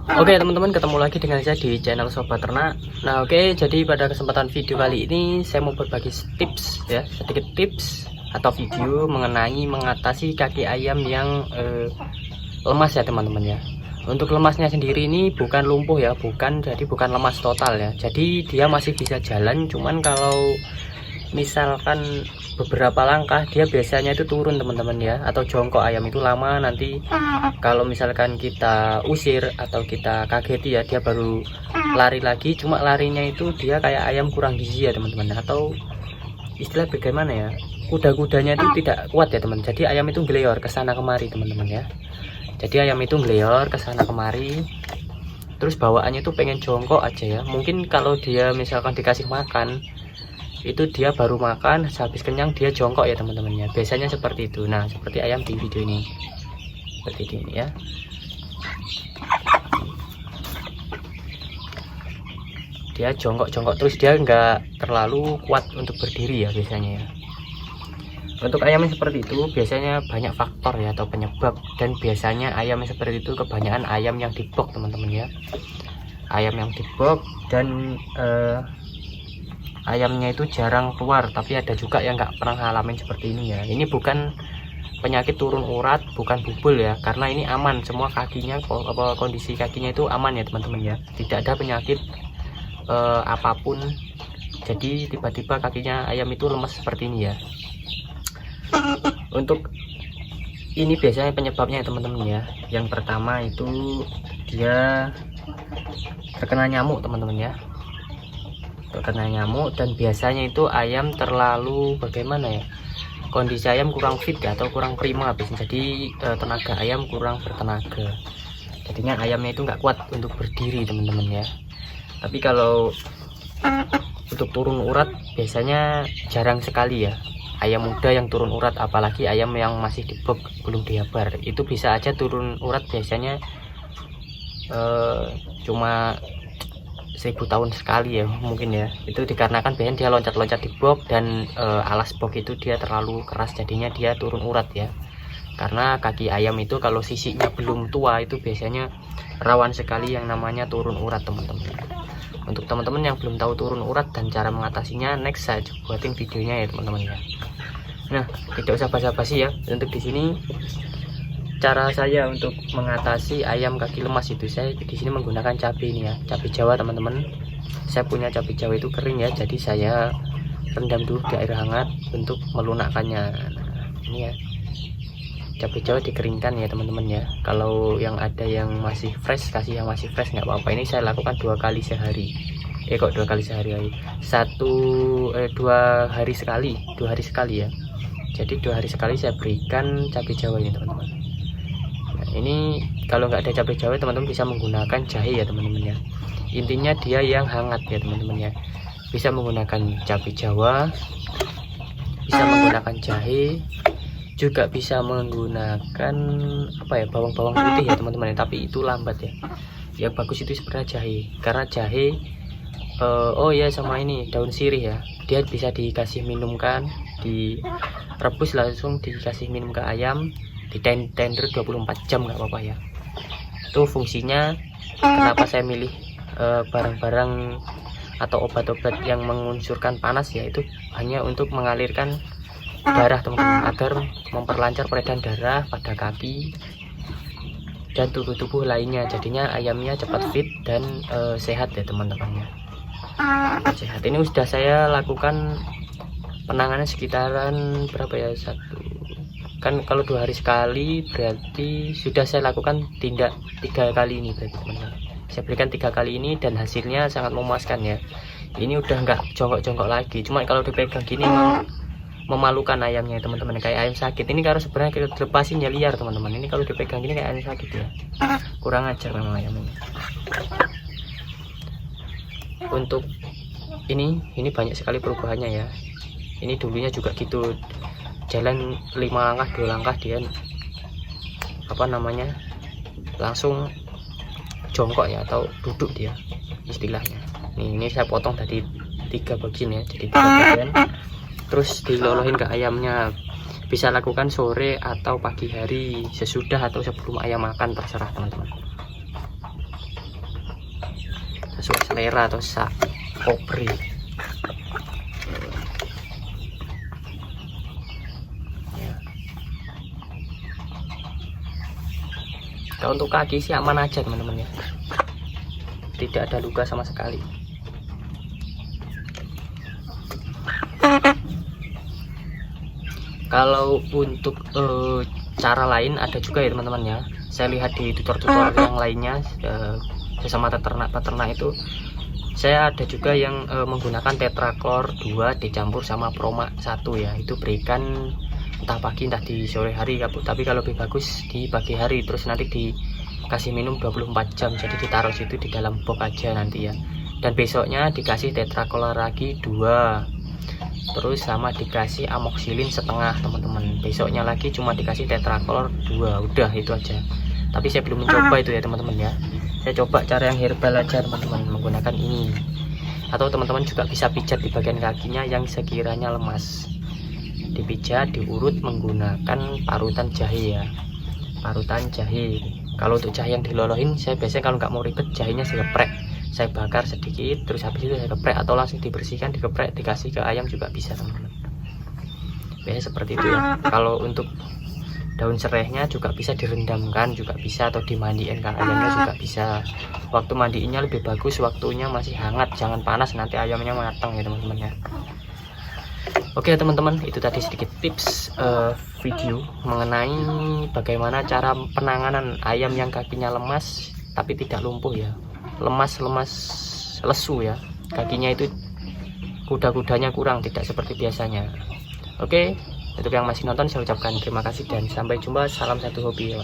Oke teman-teman, ketemu lagi dengan saya di channel Sobat Ternak. Nah oke, jadi pada kesempatan video kali ini saya mau berbagi tips ya, sedikit tips atau video mengenai mengatasi kaki ayam yang lemas ya teman-teman ya. Untuk lemasnya sendiri ini bukan lumpuh ya, bukan lemas total ya. Jadi dia masih bisa jalan, cuman kalau misalkan beberapa langkah dia biasanya itu turun teman-teman ya, atau jongkok ayam itu lama. Nanti kalau misalkan kita usir atau kita kageti ya, dia baru lari lagi, cuma larinya itu dia kayak ayam kurang gizi ya teman-teman, atau istilah bagaimana ya, kuda-kudanya itu tidak kuat ya teman. Jadi ayam itu ngeleor ke sana kemari teman-teman ya. Jadi ayam itu ngeleor ke sana kemari, terus bawaannya itu pengen jongkok aja ya. Mungkin kalau dia misalkan dikasih makan, itu dia baru makan, habis kenyang dia jongkok ya teman-teman ya. Biasanya seperti itu. Nah seperti ayam di video ini, seperti ini ya. Dia jongkok-jongkok terus, dia nggak terlalu kuat untuk berdiri ya biasanya ya. Untuk ayam yang seperti itu biasanya banyak faktor ya atau penyebab, dan biasanya ayam yang seperti itu kebanyakan ayam yang dibok teman-teman ya. Ayam yang dibok dan ayamnya itu jarang keluar, tapi ada juga yang nggak pernah ngalamin seperti ini ya. Ini bukan penyakit turun urat, bukan bubul ya, karena ini aman semua kakinya, kondisi kakinya itu aman ya teman-teman ya, tidak ada penyakit apapun. Jadi tiba-tiba kakinya ayam itu lemas seperti ini ya. Untuk ini biasanya penyebabnya ya teman-teman ya. Yang pertama itu dia terkena nyamuk teman-teman ya, terkena nyamuk. Dan biasanya itu ayam terlalu bagaimana ya, kondisi ayam kurang fit ya, atau kurang prima habis. Jadi tenaga ayam kurang bertenaga, jadinya ayamnya itu nggak kuat untuk berdiri teman-teman ya. Tapi kalau untuk turun urat biasanya jarang sekali ya, ayam muda yang turun urat, apalagi ayam yang masih dibok belum diabar, itu bisa aja turun urat biasanya cuma 1000 tahun sekali ya mungkin ya. Itu dikarenakan biasanya dia loncat-loncat di box, dan alas box itu dia terlalu keras, jadinya dia turun urat ya. Karena kaki ayam itu kalau sisiknya belum tua itu biasanya rawan sekali yang namanya turun urat teman-teman. Untuk teman-teman yang belum tahu turun urat dan cara mengatasinya, next saya buatin videonya ya teman-teman ya. Nah tidak usah basa-basi ya. Untuk di sini cara saya untuk mengatasi ayam kaki lemas itu, saya di sini menggunakan cabai ini ya, cabai Jawa teman-teman. Saya punya cabai Jawa itu kering ya, jadi saya rendam dulu di air hangat untuk melunakkannya. Nah, ini ya, cabai Jawa dikeringkan ya teman-teman ya. Kalau yang ada yang masih fresh, kasih yang masih fresh nggak apa-apa. Ini saya lakukan 2 kali sehari. Kok 2 kali sehari? 2 hari sekali, 2 hari sekali ya. Jadi 2 hari sekali saya berikan cabai Jawa ini teman-teman. Nah, ini kalau nggak ada cabai Jawa teman-teman bisa menggunakan jahe ya teman-teman ya. Intinya dia yang hangat ya teman-teman ya. Bisa menggunakan cabai Jawa, bisa menggunakan jahe, juga bisa menggunakan apa ya, bawang-bawang putih ya teman-teman ya. Tapi itu lambat ya. Yang bagus itu sebenarnya jahe, karena jahe oh ya, sama ini daun sirih ya, dia bisa dikasih minumkan, direbus langsung dikasih minum ke ayam, di tender 24 jam nggak apa-apa ya. Itu fungsinya. Kenapa saya milih barang-barang atau obat-obat yang mengunsurkan panas ya, itu hanya untuk mengalirkan darah teman-teman, agar memperlancar peredaran darah pada kaki dan tubuh-tubuh lainnya, jadinya ayamnya cepat fit dan sehat ya teman-teman ya. Sehat. Ini sudah saya lakukan penanganan sekitaran berapa ya, kan kalau 2 hari sekali berarti sudah saya lakukan tindak 3 kali ini berarti teman-teman. Saya berikan 3 kali ini dan hasilnya sangat memuaskan ya. Ini udah nggak jongkok-jongkok lagi, cuma kalau dipegang gini memang memalukan ayamnya teman-teman, kayak ayam sakit. Ini kalau sebenarnya kita lepasin ya liar teman-teman, ini kalau dipegang gini kayak ayam sakit ya, kurang ajar memang ayamnya. Untuk ini banyak sekali perubahannya ya. Ini dulunya juga gitu, jalan 5 langkah 2 langkah dia apa namanya langsung jongkok ya, atau duduk dia istilahnya. Ini saya potong tadi 3 bagian ya, jadi 3 bagian, terus dilolohin ke ayamnya. Bisa lakukan sore atau pagi hari, sesudah atau sebelum ayam makan, terserah teman-teman. sesuai selera atau sak kopri. Ya. Kalau untuk kaki sih aman aja teman-teman ya, tidak ada luka sama sekali. Kalau untuk cara lain ada juga ya teman-teman ya, saya lihat di tutor-tutor yang lainnya sesama peternak itu, saya ada juga yang menggunakan tetraklor 2 dicampur sama promak 1 ya, itu berikan entah pagi entah di sore hari, tapi kalau lebih bagus di pagi hari, terus nanti dikasih minum 24 jam, jadi ditaruh situ di dalam box aja nanti ya, dan besoknya dikasih tetraklor lagi 2, terus sama dikasih amoksilin setengah teman-teman, besoknya lagi cuma dikasih tetraklor 2, udah itu aja. Tapi saya belum mencoba itu ya teman-teman ya, saya coba cara yang herbal aja teman-teman, menggunakan ini. Atau teman-teman juga bisa pijat di bagian kakinya yang sekiranya lemas, dipijat diurut menggunakan parutan jahe ya, parutan jahe. Kalau untuk jahe yang dilolohin, saya biasanya kalau nggak mau ribet, jahenya saya geprek, saya bakar sedikit, terus habis itu saya geprek, atau langsung dibersihkan, digeprek, dikasih ke ayam juga bisa teman-teman. Biasanya seperti itu ya. Kalau untuk daun serehnya juga bisa direndamkan juga bisa, atau dimandiin ke ayamnya juga bisa. Waktu mandiinnya lebih bagus waktunya masih hangat, jangan panas, nanti ayamnya matang ya teman-teman ya. Oke teman-teman, itu tadi sedikit tips video mengenai bagaimana cara penanganan ayam yang kakinya lemas tapi tidak lumpuh ya, lemas lesu ya, kakinya itu kuda-kudanya kurang, tidak seperti biasanya. Oke, untuk yang masih nonton saya ucapkan terima kasih dan sampai jumpa, salam satu hobi ya.